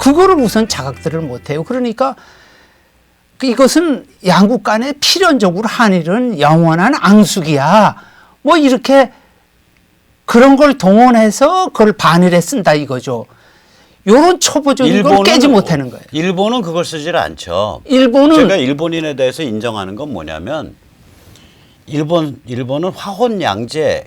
그거를 우선 자각들을 못해요. 그러니까 이것은 양국 간에 필연적으로 한일은 영원한 앙숙이야. 뭐 이렇게 그런 걸 동원해서 그걸 반일에 쓴다 이거죠. 요런 초보적인 걸 깨지 못하는 거예요. 일본은 그걸 쓰질 않죠. 일본은 제가 일본인에 대해서 인정하는 건 뭐냐면 일본은 화혼양제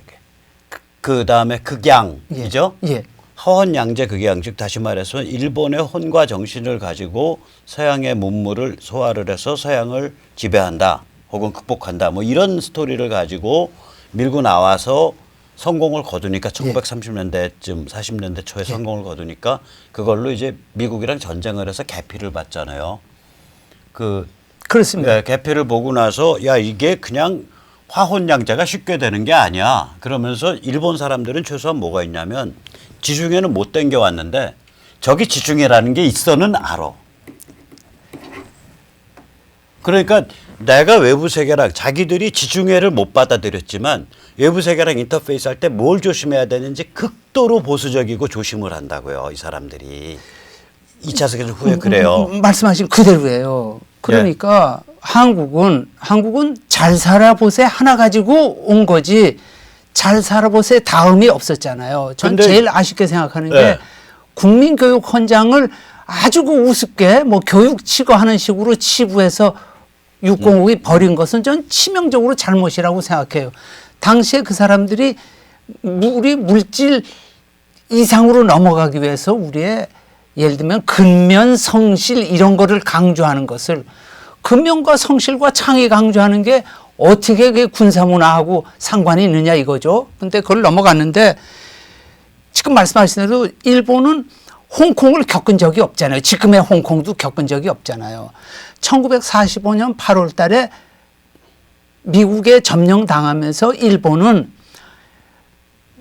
그다음에 극양이죠. 예. 화혼양제 극양, 즉 다시 말해서 일본의 혼과 정신을 가지고 서양의 문물을 소화를 해서 서양을 지배한다 혹은 극복한다 뭐 이런 스토리를 가지고 밀고 나와서 성공을 거두니까 1930년대쯤 40년대 초에 성공을 거두니까 그걸로 이제 미국이랑 전쟁을 해서 개피를 받잖아요. 그렇습니다. 개피를 보고 나서 야 이게 그냥 화혼양자가 쉽게 되는 게 아니야. 그러면서 일본 사람들은 최소한 뭐가 있냐면 지중해는 못 땡겨왔는데 저기 지중해라는 게 있어는 알아. 그러니까 내가 외부 세계랑 자기들이 지중해를 못 받아들였지만 외부 세계랑 인터페이스 할 때 뭘 조심해야 되는지 극도로 보수적이고 조심을 한다고요. 이 사람들이. 2차 세계대전 후에 그래요. 말씀하신 그대로예요. 그러니까 한국은 잘 살아보세 하나 가지고 온 거지 잘 살아보세 다음이 없었잖아요. 전 제일 아쉽게 생각하는 게 국민교육 헌장을 아주 우습게 뭐 교육치고 하는 식으로 치부해서 육공국이 버린 것은 전 치명적으로 잘못이라고 생각해요. 당시에 그 사람들이 우리 물질 이상으로 넘어가기 위해서 우리의 예를 들면 근면, 성실 이런 거를 강조하는 것을 근면과 성실과 창의 강조하는 게 어떻게 그게 군사문화하고 상관이 있느냐 이거죠. 근데 그걸 넘어갔는데 지금 말씀하신 대로 일본은 홍콩을 겪은 적이 없잖아요. 지금의 홍콩도 겪은 적이 없잖아요. 1945년 8월 달에 미국에 점령당하면서 일본은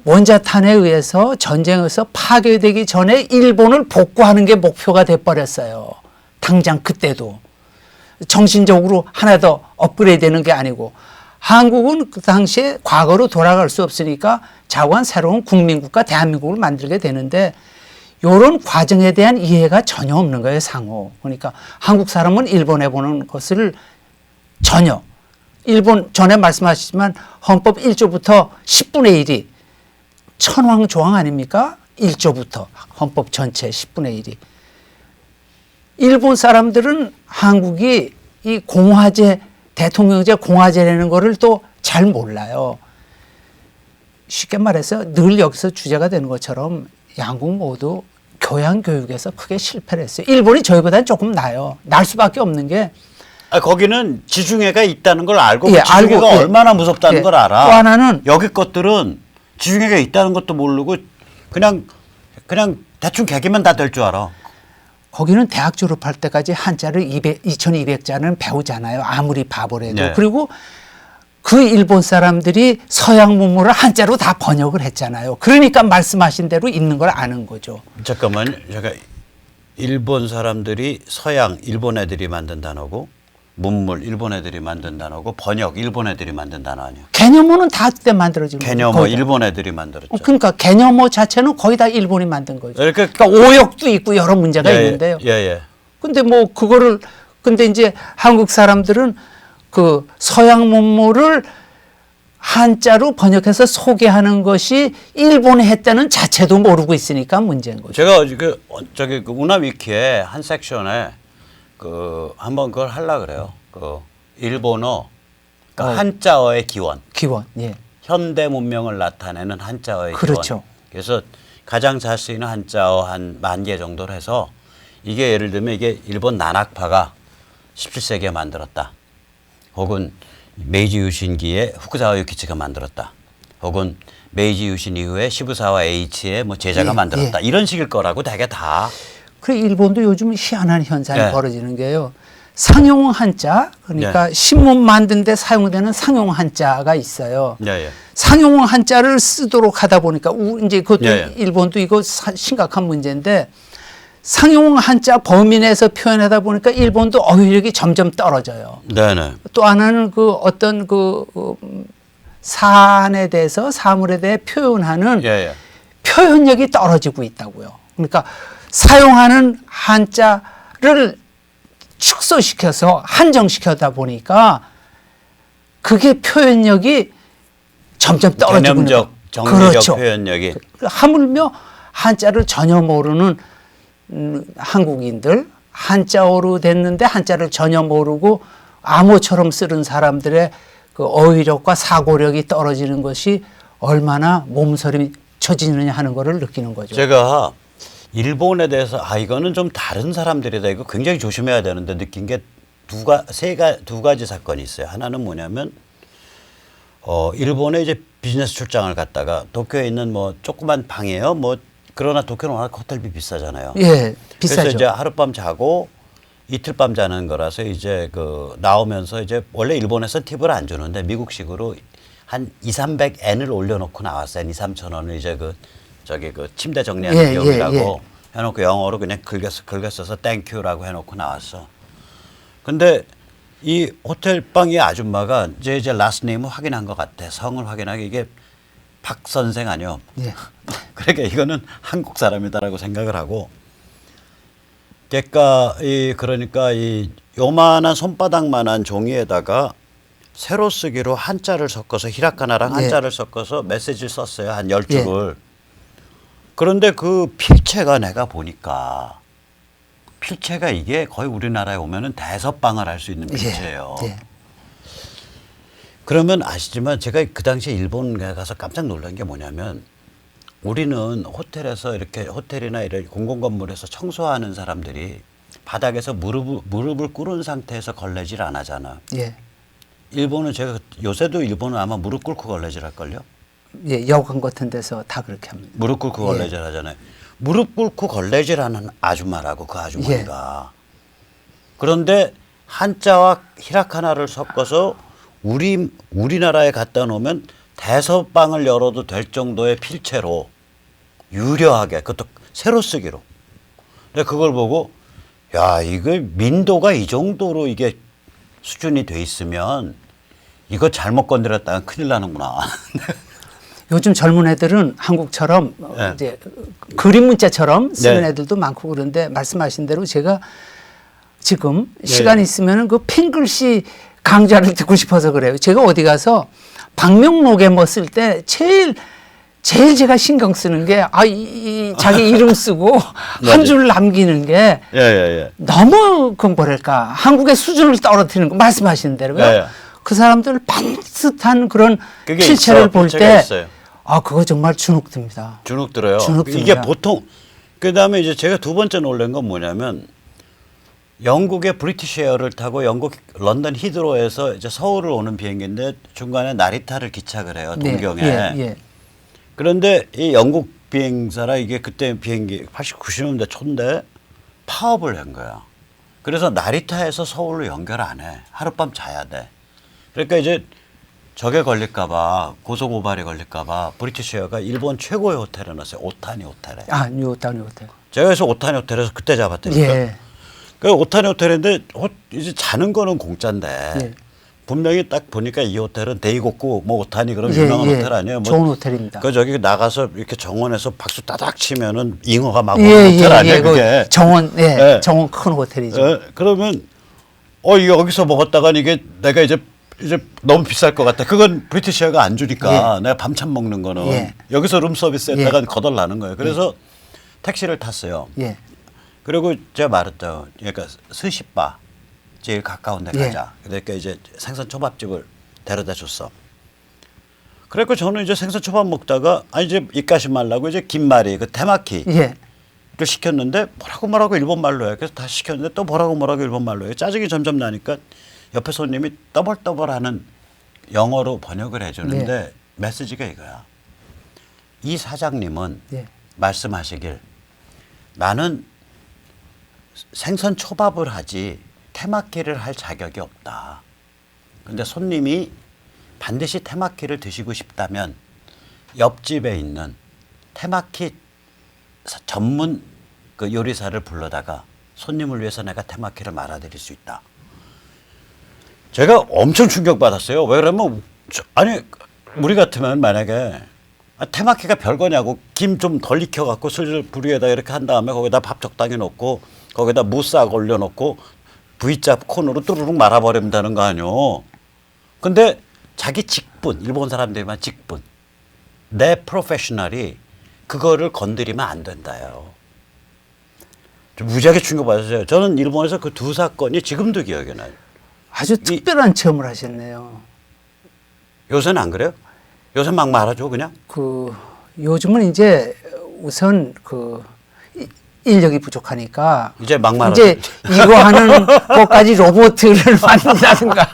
원자탄에 의해서 전쟁에서 파괴되기 전에 일본을 복구하는 게 목표가 돼버렸어요. 당장 그때도. 정신적으로 하나 더 업그레이드 되는 게 아니고 한국은 그 당시에 과거로 돌아갈 수 없으니까 자관 새로운 국민국가 대한민국을 만들게 되는데 이런 과정에 대한 이해가 전혀 없는 거예요. 상호. 그러니까 한국 사람은 일본에 보는 것을 전혀. 일본 전에 말씀하셨지만 헌법 1조부터 10분의 1이 천황조항 아닙니까? 1조부터 헌법 전체 10분의 1이. 일본 사람들은 한국이 이 공화제, 대통령제 공화제라는 거를 또 잘 몰라요. 쉽게 말해서 늘 여기서 주제가 되는 것처럼 양국 모두 교양 교육에서 크게 실패를 했어요. 일본이 저희보다는 조금 나아요. 날 수밖에 없는 게 거기는 지중해가 있다는 걸 알고 예, 지중해가 알고, 얼마나 무섭다는 걸 알아. 또 하나는 여기 것들은 지중해가 있다는 것도 모르고 그냥 대충 개기면 다 될 줄 알아. 거기는 대학 졸업할 때까지 한자를 2200자는 배우잖아요. 아무리 바보래도. 네. 그리고 그 일본 사람들이 서양 문물을 한자로 다 번역을 했잖아요. 그러니까 말씀하신 대로 있는 걸 아는 거죠. 잠깐만요. 제가 일본 사람들이 서양 일본 애들이 만든 단어고 문물 일본 애들이 만든 단어고 번역 일본 애들이 만든 단어 아니야. 개념어는 다 그때 만들어진 거죠. 개념어 일본 애들이 만들었죠. 그러니까 개념어 자체는 거의 다 일본이 만든 거죠. 그러니까 오역도 있고 여러 문제가 있는데요. 예. 근데 뭐 그거를 근데 이제 한국 사람들은 그 서양 문물을 한자로 번역해서 소개하는 것이 일본이 했다는 자체도 모르고 있으니까 문제인 거죠. 제가 저기 우나위키에 한 섹션에 한번 그걸 하려 그래요. 일본어 그러니까 한자어의 기원. 예. 현대 문명을 나타내는 한자어의 그렇죠. 기원. 그래서 가장 잘 쓰이는 한자어 한 10,000개 정도를 해서 이게 예를 들면 이게 일본 난학파가 17세기에 만들었다. 혹은 메이지 유신기에 후쿠자와 유키치가 만들었다. 혹은 메이지 유신 이후에 시부사와 H의 뭐 제자가 만들었다. 이런 식일 거라고 되게 다. 그래 일본도 요즘 희한한 현상이 벌어지는 게요. 상용 한자 그러니까 신문 만든 데 사용되는 상용 한자가 있어요. 상용 한자를 쓰도록 하다 보니까 이제 그것도 일본도 이거 심각한 문제인데 상용 한자 범위 내에서 표현하다 보니까 일본도 어휘력이 점점 떨어져요. 또 하나는 어떤 사안에 대해서 사물에 대해 표현하는 표현력이 떨어지고 있다고요. 그러니까 사용하는 한자를 축소시켜서 한정시켜다 보니까 그게 표현력이 점점 떨어지고 있는 개념적, 거예요. 정리적 그렇죠. 표현력이. 하물며 한자를 전혀 모르는 한국인들, 한자어로 됐는데 한자를 전혀 모르고 암호처럼 쓰는 사람들의 그 어휘력과 사고력이 떨어지는 것이 얼마나 몸서리 쳐지느냐 하는 것을 느끼는 거죠. 제가 일본에 대해서 이거는 좀 다른 사람들이다. 이거 굉장히 조심해야 되는데 느낀 게 두 가지 사건이 있어요. 하나는 뭐냐면 일본에 이제 비즈니스 출장을 갔다가 도쿄에 있는 뭐 조그만 방이에요. 뭐 그러나 도쿄는 워낙 호텔비 비싸잖아요. 예, 비싸죠. 그래서 이제 하룻밤 자고 이틀 밤 자는 거라서 이제 나오면서 이제 원래 일본에서 팁을 안 주는데 미국식으로 한 200~300엔을 올려놓고 나왔어요. 2~3천 원을 이제 침대 정리하는 비용이라고 해놓고 영어로 그냥 긁었어서 땡큐라고 해놓고 나왔어. 근데 이 호텔 방의 아줌마가 이제 라스트 네임을 확인한 것 같아. 성을 확인하기 이게 박 선생 아니요. 예. 그러니까 이거는 한국 사람이다라고 생각을 하고. 그러니까 이 요만한 손바닥만한 종이에다가 세로 쓰기로 한자를 섞어서 히라카나랑 한자를 섞어서 메시지를 썼어요. 한 10줄을. 그런데 그 필체가 내가 보니까 필체가 이게 거의 우리나라에 오면은 대서방을 할 수 있는 필체예요. 그러면 아시지만 제가 그 당시에 일본에 가서 깜짝 놀란 게 뭐냐면 우리는 호텔이나 이런 공공건물에서 청소하는 사람들이 바닥에서 무릎을 꿇은 상태에서 걸레질 안 하잖아. 예. 일본은 요새도 일본은 아마 무릎 꿇고 걸레질 할걸요? 예, 여관 같은 데서 다 그렇게 합니다. 무릎 꿇고 걸레질 하잖아요. 무릎 꿇고 걸레질 하는 아줌마라고 그 아주머니가. 그런데 한자와 히라카나를 섞어서 우리나라에 갖다 놓으면 대서방을 열어도 될 정도의 필체로 유려하게 그것도 세로 쓰기로. 근데 그걸 보고 야 이거 민도가 이 정도로 이게 수준이 돼 있으면 이거 잘못 건드렸다가 큰일 나는구나. 요즘 젊은 애들은 한국처럼 이제 그림 문자처럼 쓰는 애들도 많고 그런데 말씀하신 대로 제가 지금 시간 있으면 그 핑글씨 강좌를 듣고 싶어서 그래요. 제가 어디 가서 방명록에 뭐 쓸 때 제일 제가 신경 쓰는 게 자기 이름 쓰고 한 줄 남기는 게 너무 뭐랄까 한국의 수준을 떨어뜨리는 거 말씀하시는 대로요. 그 사람들 반듯한 그런 필체를 볼 때 그거 정말 주눅듭니다. 주눅들어요. 이게 보통 그다음에 이제 제가 두 번째 놀란 건 뭐냐면 영국의 브리티시 에어를 타고 영국 런던 히드로에서 이제 서울을 오는 비행기인데 중간에 나리타를 기착을 해요. 동경에. 그런데 이 영국 비행사라 이게 그때 비행기 80, 90년대 초인데 파업을 한 거야. 그래서 나리타에서 서울로 연결 안 해. 하룻밤 자야 돼. 그러니까 이제 저게 걸릴까봐 고소고발이 걸릴까봐 브리티시 에어가 일본 최고의 호텔에 넣었어요. 오타니 호텔에. 뉴 오타니 호텔. 제가 그래서 오타니 호텔에서 그때 잡았다니까. 그 오타니 호텔인데 이제 자는 거는 공짜인데 분명히 딱 보니까 이 호텔은 데이고쿠 뭐 오타니 그런 유명한 호텔 아니에요? 좋은 호텔입니다. 그 저기 나가서 이렇게 정원에서 박수 따닥 치면은 잉어가 막 오는 호텔 아니에요? 그게 정원 정원 큰 호텔이죠. 그러면 여기서 먹었다가 이게 내가 이제 너무 비쌀 것 같다. 그건 브리티시어가 안 주니까 내가 밤참 먹는 거는 여기서 룸 서비스에다가 거덜나는 거예요. 그래서 택시를 탔어요. 그리고 제가 말했죠. 그러니까 스시바 제일 가까운 데 가자. 그러니까 이제 생선 초밥집을 데려다 줬어. 그래서 저는 이제 생선 초밥 먹다가 이제 입가심 말라고 이제 김말이 그 테마키를 시켰는데 뭐라고 일본 말로 해. 그래서 다시 시켰는데 또 뭐라고 일본 말로 해. 짜증이 점점 나니까 옆에 손님이 떠벌떠벌하는 영어로 번역을 해주는데 메시지가 이거야. 이 사장님은 말씀하시길 나는 생선 초밥을 하지 테마키를 할 자격이 없다. 그런데 손님이 반드시 테마키를 드시고 싶다면 옆집에 있는 테마키 전문 그 요리사를 불러다가 손님을 위해서 내가 테마키를 말아드릴 수 있다. 제가 엄청 충격받았어요. 왜 그러면 우리 같으면 만약에 테마키가 별거냐고. 김 좀 덜 익혀갖고 슬슬 불 위에다 이렇게 한 다음에 거기다 밥 적당히 넣고 거기다 무 싹 올려놓고 V자 콘으로 뚜루룩 말아버리면 되는 거 아니오. 근데 자기 직분, 일본 사람들만 직분, 내 프로페셔널이 그거를 건드리면 안 된다요. 좀 무지하게 충격받았어요. 저는 일본에서 그 두 사건이 지금도 기억이 나요. 아주 특별한 체험을 하셨네요. 요새는 안 그래요? 요새 막 말하죠, 그냥? 요즘은 이제 우선 인력이 부족하니까 이제 막 말하죠. 이제 이거 하는 것까지 로봇을 만든다든가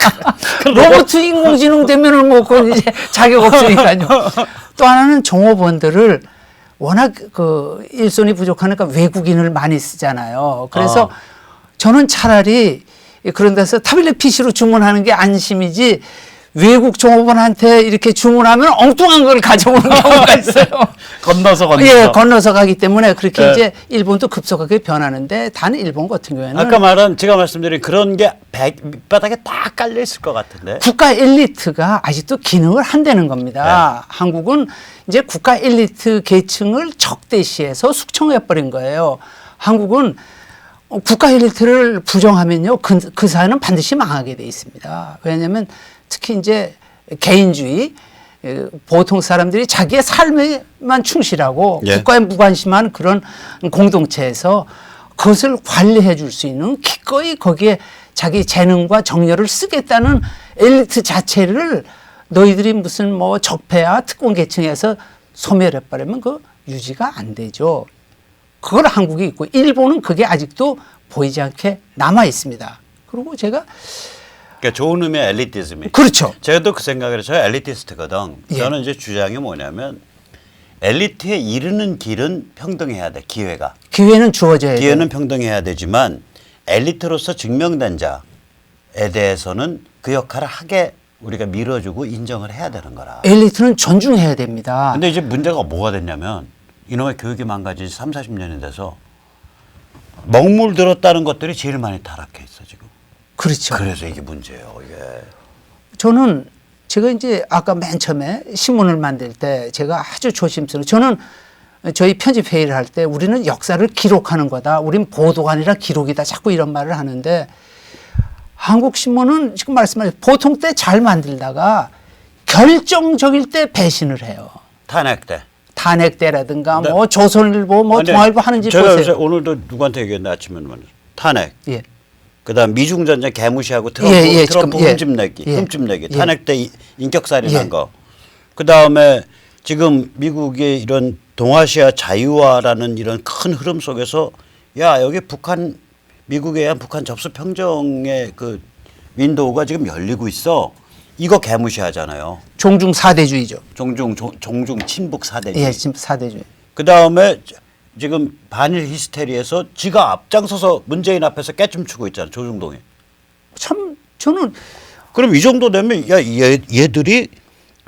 로봇 인공지능 되면은 뭐 그건 이제 자격 없으니까요. 또 하나는 종업원들을 워낙 일손이 부족하니까 외국인을 많이 쓰잖아요. 그래서 저는 차라리 그런 데서 타블렛 PC로 주문하는 게 안심이지 외국 종업원한테 이렇게 주문하면 엉뚱한 걸 가져오는 경우가 있어요. 건너서. 예, 건너서 가기 때문에 그렇게 이제 일본도 급속하게 변하는데 단 일본 같은 경우에는 아까 말한 제가 말씀드린 그런 게 밑바닥에 딱 깔려 있을 것 같은데. 국가 엘리트가 아직도 기능을 한다는 겁니다. 한국은 이제 국가 엘리트 계층을 적대시해서 숙청해버린 거예요. 한국은 국가 엘리트를 부정하면요, 그 사회는 반드시 망하게 돼 있습니다. 왜냐하면 특히 이제 개인주의, 보통 사람들이 자기의 삶에만 충실하고 국가에 무관심한 그런 공동체에서 그것을 관리해 줄 수 있는 기꺼이 거기에 자기 재능과 정열을 쓰겠다는 엘리트 자체를 너희들이 무슨 뭐 적폐야 특권 계층에서 소멸해버리면 그 유지가 안 되죠. 그걸 한국이 있고 일본은 그게 아직도 보이지 않게 남아 있습니다. 그리고 제가 그러니까 좋은 의미의 엘리티즘이. 그렇죠. 저도 그 생각을 해요. 저 엘리티스트거든. 예. 저는 이제 주장이 뭐냐면 엘리트에 이르는 길은 평등해야 돼. 기회는 주어져야 돼. 기회는 평등해야 되지만 엘리트로서 증명된 자에 대해서는 그 역할을 하게 우리가 밀어주고 인정을 해야 되는 거라. 엘리트는 존중해야 됩니다. 근데 이제 문제가 뭐가 됐냐면 이놈의 교육이 망가진 지 30, 40년이 돼서 먹물들었다는 것들이 제일 많이 타락해 있어 지금. 그렇죠. 그래서 이게 문제예요. 이게. 저는 제가 이제 아까 맨 처음에 신문을 만들 때 제가 아주 조심스러워. 저는 저희 편집 회의를 할 때 우리는 역사를 기록하는 거다. 우린 보도가 아니라 기록이다. 자꾸 이런 말을 하는데 한국 신문은 지금 말씀하신 보통 때 잘 만들다가 결정적일 때 배신을 해요. 탄핵 때. 탄핵 때라든가 뭐 조선일보 뭐 동아일보 하는지 제가 보세요. 오늘도 누구한테 얘기했는데 아침에 탄핵. 예. 그다음 미중 전쟁 개무시하고 트럼프 흠집내기, 탄핵 때 인격살인한 거. 그다음에 지금 미국의 이런 동아시아 자유화라는 이런 큰 흐름 속에서 야 여기 북한 미국에 의한 북한 접수 평정의 그 윈도우가 지금 열리고 있어. 이거 개무시하잖아요. 종중 사대주의죠. 종중 친북 사대주의. 예, 친북 사대주의. 그다음에 지금 반일 히스테리에서 지가 앞장서서 문재인 앞에서 깨춤추고 있잖아요. 조중동이. 참 저는 그럼 이 정도 되면 야 얘들이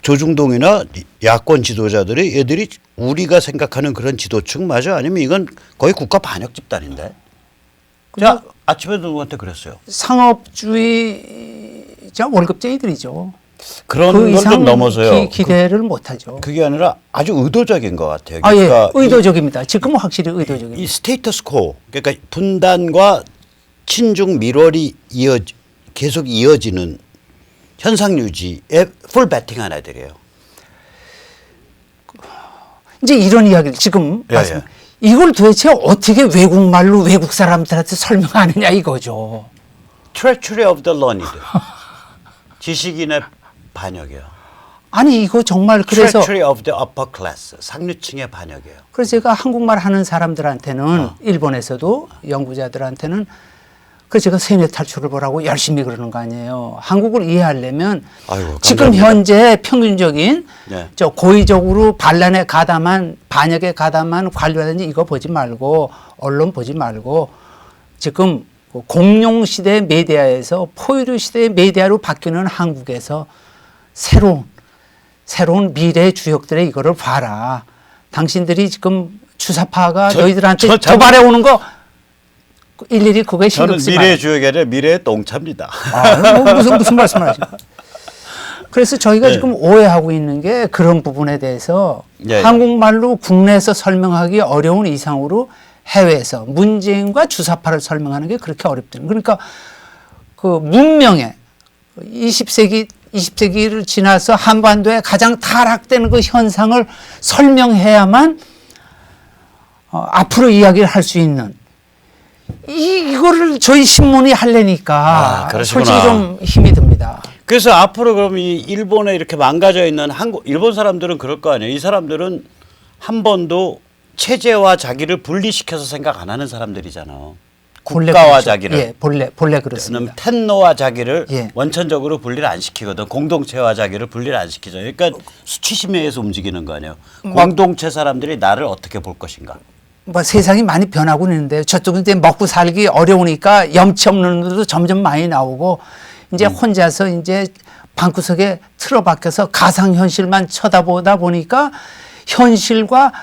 조중동이나 야권 지도자들이 얘들이 우리가 생각하는 그런 지도층 맞아? 아니면 이건 거의 국가 반역 집단인데? 자 아침에도 누구한테 그랬어요. 상업주의자 월급쟁이들이죠. 그런 그 걸 이상 좀 넘어서요. 기대를 못하죠. 그게 아니라 아주 의도적인 것 같아요. 아, 예. 그러니까 의도적입니다. 지금은 확실히 의도적입니다. 이 스테이터스 코, 그러니까 분단과 친중 밀월이 계속 이어지는 현상 유지에 풀 배팅한 애들이에요. 이제 이런 이야기를 지금 말씀. 이걸 도대체 어떻게 외국말로 외국 사람들한테 설명하느냐 이거죠. Treachery of the learned. 지식인의 반역이에요. 아니 이거 정말 그래서 Treachery of the upper class. 상류층의 반역이에요. 그래서 제가 한국말 하는 사람들한테는 일본에서도 연구자들한테는 그래서 제가 세뇌 탈출을 보라고 열심히 그러는 거 아니에요. 한국을 이해하려면 아이고, 지금 현재 평균적인 네. 저 고의적으로 반란에 가담한 반역에 가담한 관료라든지 이거 보지 말고 언론 보지 말고 지금 공룡 시대 메디아에서 포유류 시대의 메디아로 바뀌는 한국에서 새로운 미래의 주역들의 이거를 봐라. 당신들이 지금 주사파가 너희들한테 도발해 오는 거 일일이 그거에 신경 쓰지 저는 미래의 주역이 아니라 미래의 똥차입니다. 뭐 무슨 말씀을 하십니까? 그래서 저희가 네. 지금 오해하고 있는 게 그런 부분에 대해서 네. 한국말로 국내에서 설명하기 어려운 이상으로 해외에서 문재인과 주사파를 설명하는 게 그렇게 어렵다는. 그러니까 그 문명의 20세기를 지나서 한반도에 가장 타락되는 그 현상을 설명해야만 앞으로 이야기를 할 수 있는 이거를 저희 신문이 하려니까 그러시구나. 솔직히 좀 힘이 듭니다. 그래서 앞으로 그럼 이 일본에 이렇게 망가져 있는 일본 사람들은 그럴 거 아니에요. 이 사람들은 한 번도 체제와 자기를 분리시켜서 생각 안 하는 사람들이잖아. 본래 국가와 그렇죠. 자기를. 예, 본래 그럼 그렇습니다. 텐노와 자기를 예. 원천적으로 분리를 안 시키거든. 공동체와 자기를 분리를 안 시키죠. 그러니까 수치심에 의해서 움직이는 거 아니에요. 공동체 사람들이 나를 어떻게 볼 것인가. 뭐 세상이 많이 변하고 있는데 저쪽은 이제 먹고 살기 어려우니까 염치 없는 놈들도 점점 많이 나오고 이제 혼자서 이제 방구석에 틀어박혀서 가상현실만 쳐다보다 보니까 현실과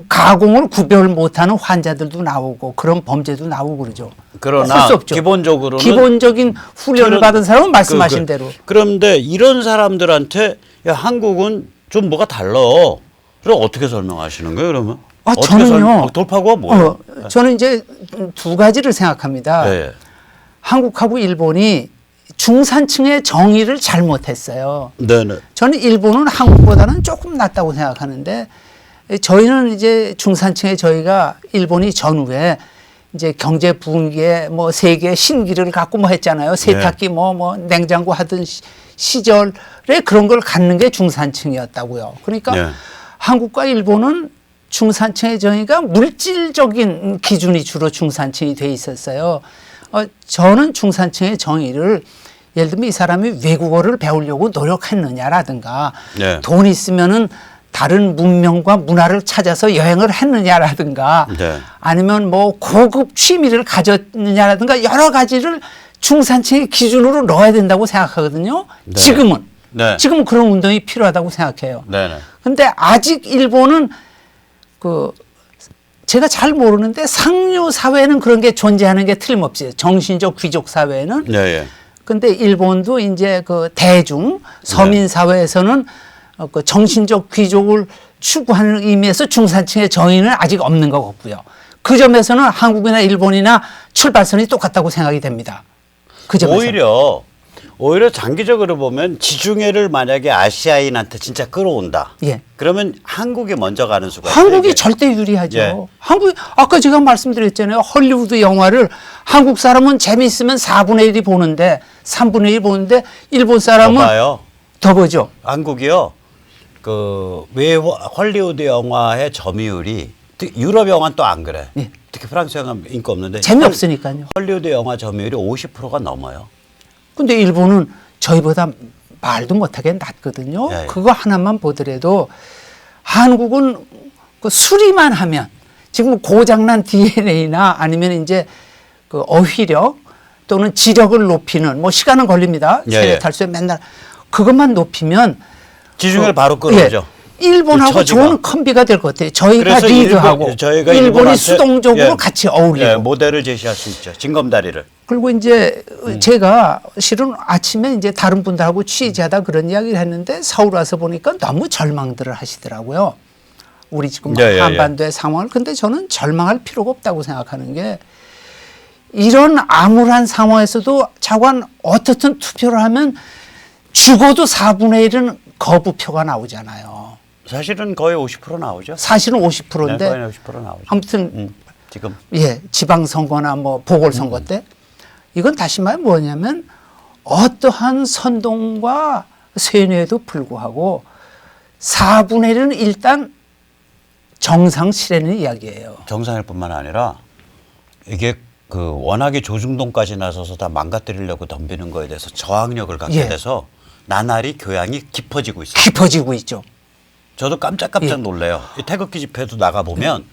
가공을 구별 못하는 환자들도 나오고 그런 범죄도 나오고 그러죠. 그러나 할 수 없죠. 기본적으로는 기본적인 훈련을 받은 사람은 말씀하신 대로. 그런데 이런 사람들한테 야, 한국은 좀 뭐가 달라. 그럼 어떻게 설명하시는 거예요, 그러면? 저는요. 돌파구가 뭐예요? 저는 이제 두 가지를 생각합니다. 네. 한국하고 일본이 중산층의 정의를 잘못했어요. 네네. 저는 일본은 한국보다는 조금 낫다고 생각하는데 저희는 이제 중산층의 저희가 일본이 전후에 이제 경제 부흥기에 뭐 세계 신기를 갖고 뭐 했잖아요. 세탁기 뭐 냉장고 하던 시절에 그런 걸 갖는 게 중산층이었다고요. 그러니까 네. 한국과 일본은 중산층의 정의가 물질적인 기준이 주로 중산층이 돼 있었어요. 저는 중산층의 정의를 예를 들면 이 사람이 외국어를 배우려고 노력했느냐라든가 네. 돈 있으면은 다른 문명과 문화를 찾아서 여행을 했느냐라든가 네. 아니면 뭐 고급 취미를 가졌느냐라든가 여러 가지를 중산층의 기준으로 넣어야 된다고 생각하거든요. 네. 지금은. 네. 지금은 그런 운동이 필요하다고 생각해요. 네네. 근데 아직 일본은 제가 잘 모르는데 상류 사회는 그런 게 존재하는 게 틀림없어요. 정신적 귀족 사회는. 네. 예. 근데 일본도 이제 그 대중 서민 사회에서는 그 정신적 귀족을 추구하는 의미에서 중산층의 정의는 아직 없는 것 같고요. 그 점에서는 한국이나 일본이나 출발선이 똑같다고 생각이 됩니다. 그 점에서. 오히려 장기적으로 보면 지중해를 만약에 아시아인한테 진짜 끌어온다. 예. 그러면 한국이 먼저 가는 수가 있어요. 한국이 이게. 절대 유리하죠. 예. 한국 아까 제가 말씀드렸잖아요. 헐리우드 영화를 한국 사람은 재미있으면 4분의 1이 보는데 3분의 1 보는데 일본 사람은 봐요. 더 보죠. 한국이요. 왜 헐리우드 영화의 점유율이 유럽 영화는 또 안 그래. 예. 특히 프랑스 영화 인기 없는데 재미없으니까요. 헐리우드 영화 점유율이 50%가 넘어요. 근데 일본은 저희보다 말도 못하게 낮거든요. 예, 예. 그거 하나만 보더라도 한국은 그 수리만 하면 지금 고장난 DNA나 아니면 이제 그 어휘력 또는 지력을 높이는 뭐 시간은 걸립니다. 예, 세계 예. 탈수에 맨날 그것만 높이면 지중해를 바로 끌어오죠. 일본하고 처지가. 좋은 콤비가 될 것 같아요. 저희가 그래서 리드하고 저희가 일본이 일본한테, 수동적으로 같이 어울리고 모델을 제시할 수 있죠. 징검다리를. 그리고 이제 제가 실은 아침에 이제 다른 분들하고 취재하다 그런 이야기를 했는데 서울 와서 보니까 너무 절망들을 하시더라고요. 우리 지금 한반도의 상황을. 근데 저는 절망할 필요가 없다고 생각하는 게 이런 암울한 상황에서도 자관 어떻든 투표를 하면 죽어도 4분의 1은 거부표가 나오잖아요. 사실은 거의 50% 나오죠. 사실은 50%인데 네, 거의 50% 나오죠. 아무튼 지금 지방선거나 뭐 보궐선거 때 이건 다시 말해 뭐냐면 어떠한 선동과 세뇌에도 불구하고 4분의 1은 일단 정상 실현의 이야기예요. 정상일 뿐만 아니라 이게 워낙에 조중동까지 나서서 다 망가뜨리려고 덤비는 거에 대해서 저항력을 갖게 돼서 나날이 교양이 깊어지고 있어요. 깊어지고 있죠. 저도 깜짝깜짝 놀래요. 이 태극기 집회도 나가보면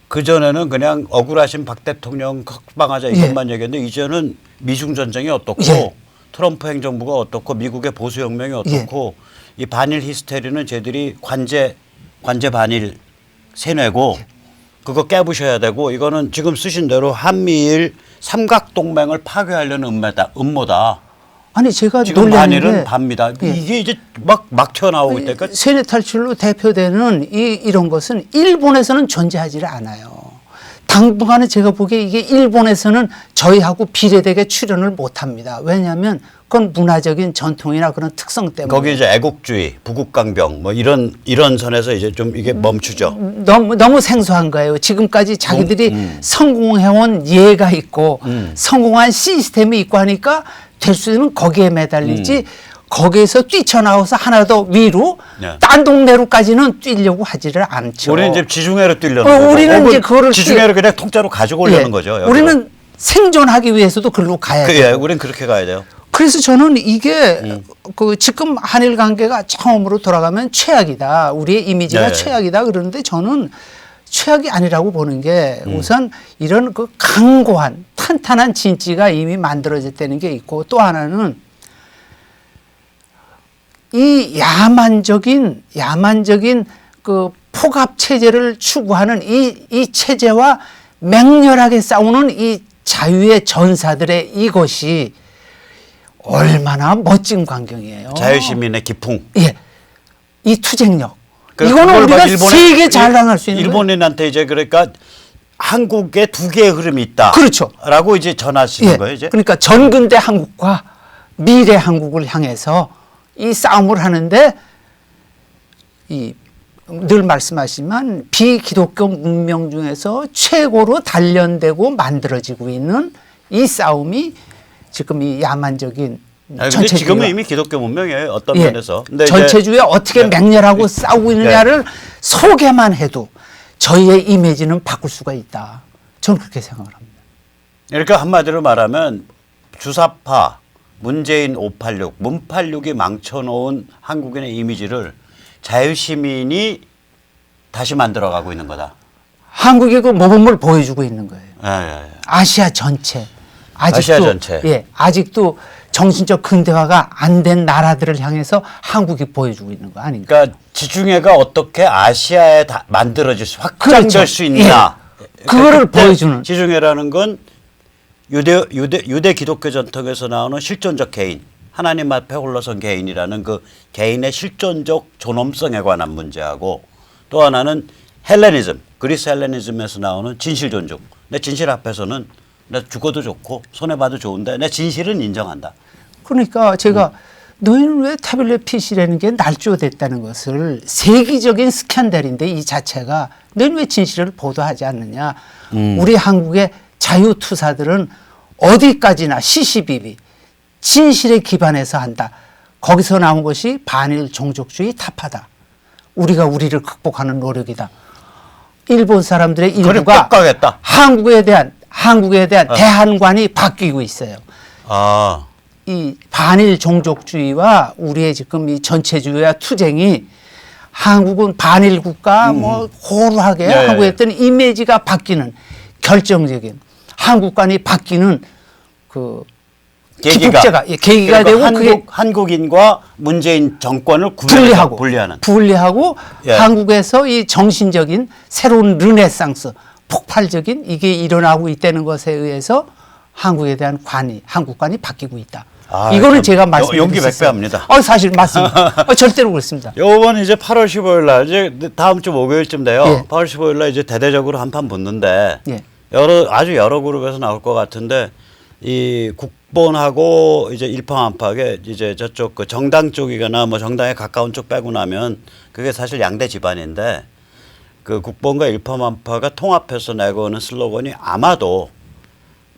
그전에는 그냥 억울하신 박 대통령 석방하자 이것만 얘기했는데 이제는 미중 전쟁이 어떻고 트럼프 행정부가 어떻고 미국의 보수혁명이 어떻고 이 반일 히스테리는 쟤들이 관제 반일 세뇌고 그거 깨부셔야 되고 이거는 지금 쓰신 대로 한미일 삼각동맹을 파괴하려는 음모다. 아니 제가 지금 놀라는 반일은 게 반입니다. 예. 이게 이제 막 튀어나오고 있다니까. 세뇌 탈출로 대표되는 이런 것은 일본에서는 존재하지 않아요. 당분간은 제가 보기에 이게 일본에서는 저희하고 비례되게 출연을 못합니다. 왜냐하면 그건 문화적인 전통이나 그런 특성 때문에. 거기 이제 애국주의, 부국강병 뭐 이런 선에서 이제 좀 이게 멈추죠. 너무 생소한 거예요. 지금까지 자기들이 성공해온 예가 있고 성공한 시스템이 있고 하니까 될 수 있는 거기에 매달리지 거기에서 뛰쳐나와서 하나 더 위로 네. 딴 동네로까지는 뛰려고 하지를 않죠. 우리는 이제 지중해로 뛰려는 거고. 우리는 이제 그거를 지중해를 그냥 통째로 가지고 오려는 예. 거죠. 여기로. 우리는 생존하기 위해서도 글로 가야 돼요. 예, 우리는 그렇게 가야 돼요. 그래서 저는 이게 그 지금 한일 관계가 처음으로 돌아가면 최악이다. 우리의 이미지가 네. 최악이다. 그러는데 저는 최악이 아니라고 보는 게 우선 이런 그 강고한 탄탄한 진지가 이미 만들어졌다는 게 있고 또 하나는 이 야만적인 그 포갑 체제를 추구하는 이 체제와 맹렬하게 싸우는 이 자유의 전사들의 이것이 얼마나 멋진 광경이에요. 자유시민의 기풍. 예, 이 투쟁력. 그러니까 이거는 그걸 우리가 일본에- 세계 자랑할 수 있는 거예요. 일본인한테 이제 그러니까 한국에 두 개의 흐름이 있다. 그렇죠. 라고 이제 전하시는 예, 거예요, 이제. 그러니까 전근대 한국과 미래 한국을 향해서 이 싸움을 하는데 늘 말씀하시지만 비기독교 문명 중에서 최고로 단련되고 만들어지고 있는 이 싸움이 지금 이 야만적인 아니, 근데 전체주의와 지금은 이미 기독교 문명이에요. 어떤 예, 면에서. 근데 전체주의에 어떻게 네. 맹렬하고 싸우고 있느냐를 소개만 해도 저희의 이미지는 바꿀 수가 있다. 저는 그렇게 생각을 합니다. 그러니까 한마디로 말하면 주사파, 문재인 586, 문86이 망쳐놓은 한국인의 이미지를 자유시민이 다시 만들어가고 있는 거다. 한국의 그 모범을 보여주고 있는 거예요. 예, 예, 예. 아시아 전체. 아시아 전체. 예, 아직도 정신적 근대화가 안 된 나라들을 향해서 한국이 보여주고 있는 거 아닌가? 그러니까 지중해가 어떻게 아시아에 다 만들어질 수, 확장될 그렇죠. 수 있나. 예. 그거를 그때 보여주는. 지중해라는 건 유대 기독교 전통에서 나오는 실존적 개인, 하나님 앞에 홀로선 개인이라는 그 개인의 실존적 존엄성에 관한 문제하고 또 하나는 헬레니즘, 그리스 헬레니즘에서 나오는 진실 존중. 내 진실 앞에서는 내 죽어도 좋고 손해봐도 좋은데 내 진실은 인정한다. 그러니까 제가 너희는 왜 타블렛 PC라는 게 날조됐다는 것을 세계적인 스캔들인데 이 자체가 너희는 왜 진실을 보도하지 않느냐. 우리 한국의 자유투사들은 어디까지나 시시비비 진실에 기반해서 한다. 거기서 나온 것이 반일 종족주의 타파다. 우리가 우리를 극복하는 노력이다. 일본 사람들의 그걸 일부가 뻑가겠다. 한국에 대한 대한관이 바뀌고 있어요. 아, 이 반일 종족주의와 우리의 지금 이 전체주의와 투쟁이 한국은 반일 국가 뭐 고루하게 예, 하고 예. 했던 이미지가 바뀌는 결정적인 한국관이 바뀌는 그 기폭제가 계기가 되고 그게 한국인과 문재인 정권을 분리하는. 분리하고 예. 한국에서 이 정신적인 새로운 르네상스 폭발적인 이게 일어나고 있다는 것에 의해서 한국에 대한 한국관이 바뀌고 있다. 아, 이거는 참 제가 말씀드릴 용기 수 있어요. 백배합니다. 사실 맞습니다. 절대로 그렇습니다. 요번 이제 8월 15일 날 이제 다음 주 목요일쯤 돼요. 예. 8월 15일 날 이제 대대적으로 한판 붙는데 예. 아주 여러 그룹에서 나올 것 같은데 이 국본하고 이제 일파만파하게 이제 저쪽 그 정당 쪽이거나 뭐 정당에 가까운 쪽 빼고 나면 그게 사실 양대 집안인데 그 국본과 일파만파가 통합해서 내고 오는 슬로건이 아마도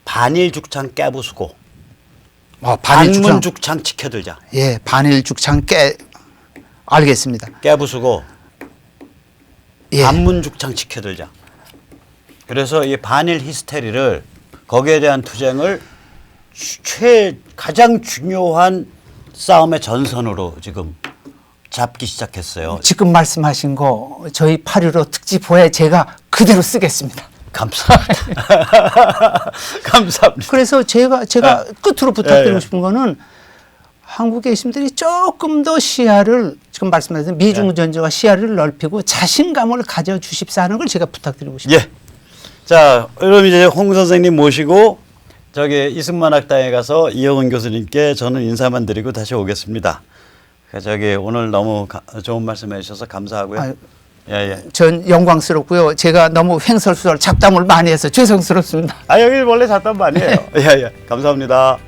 반일 죽창 깨부수고 반문 죽창 지켜들자. 예, 반일 죽창 알겠습니다. 깨부수고 예. 반문 죽창 지켜들자. 그래서 이 반일 히스테리를 거기에 대한 투쟁을 가장 중요한 싸움의 전선으로 지금 잡기 시작했어요. 지금 말씀하신 거 저희 8.15 특집호에 제가 그대로 쓰겠습니다. 감사합니다. 감사합니다. 그래서 제가 끝으로 부탁드리고 예. 싶은 거는 한국에 계신 분들이 조금 더 시야를 지금 말씀하신 미중 전쟁과 시야를 넓히고 자신감을 가져주십사 하는 걸 제가 부탁드리고 싶습니다. 예. 자, 그럼 이제 홍 선생님 모시고 저기 이승만 학당에 가서 이영훈 교수님께 저는 인사만 드리고 다시 오겠습니다. 저기 오늘 너무 좋은 말씀해 주셔서 감사하고요. 아유, 예. 전 영광스럽고요. 제가 너무 횡설수설 잡담을 많이 해서 죄송스럽습니다. 여기 원래 잡담 아니에요. 예. 감사합니다.